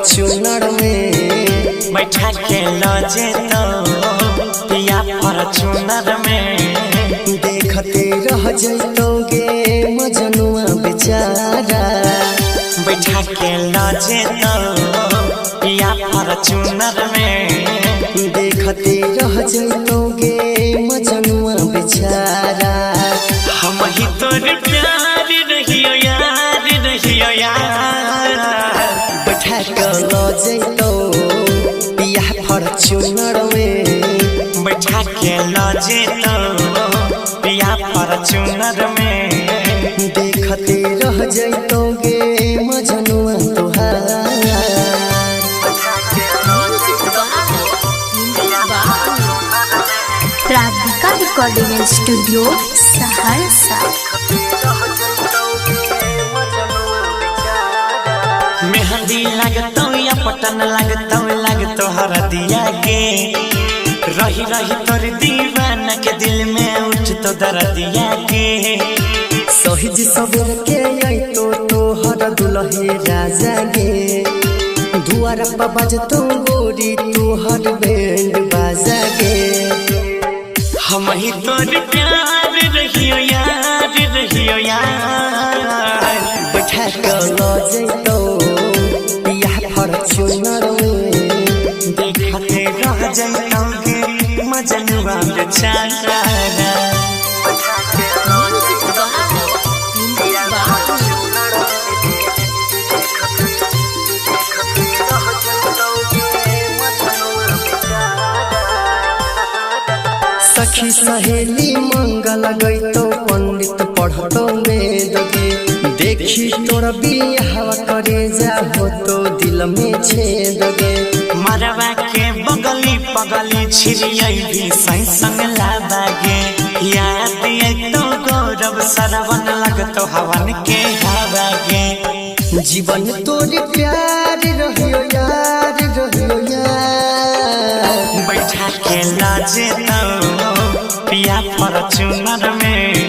Fortuner में बैठा के लजे तो पिया फॉर्च्यूनर में देखते रह जैतोगे मजनुआ बेचारा बैठा के लजे तो पिया फॉर्च्यूनर में देखते रह जैतोगे मजनुआ बेचारा हम ही तोर प्यार रहियो यार बैठा के लजैतो पिया फॉर्च्यूनर में बैठा के लजे तो पिया फॉर्च्यूनर में देखते रह जैतोगे मजनुआ तुहार राधिका रिकॉर्डिंग स्टूडियो सहरसा। मेहंदी लगतो या पटन लगतो हरदिया के रही रही तोर दीवाना के दिल में उठ तो दर्दिया के सहिज सबेर के आइतो तोहर दुल्हे राजा गे दुआर पर बजतो गोरी तोहर बैंड बाजा गे हम ही तोर प्यार रहियो यार बैठा के लजैतो पिया फॉर्च्यूनर में देखते रह जाओगे मजनुआ बेचारा सखी सहेली मंगल गईतो पंडित पढ़तो वेद गे देखी तोर बियाह करे जा हो तो दिल में छेद गे मरवा के बगली पगली छिड़ियई भी सही संग लागे याद तो गौरव सरवन लगतो हवन के हवा गे जीवन तोर प्यार रहियो यार बैठा के लाजे तो पिया फॉर्च्यूनर में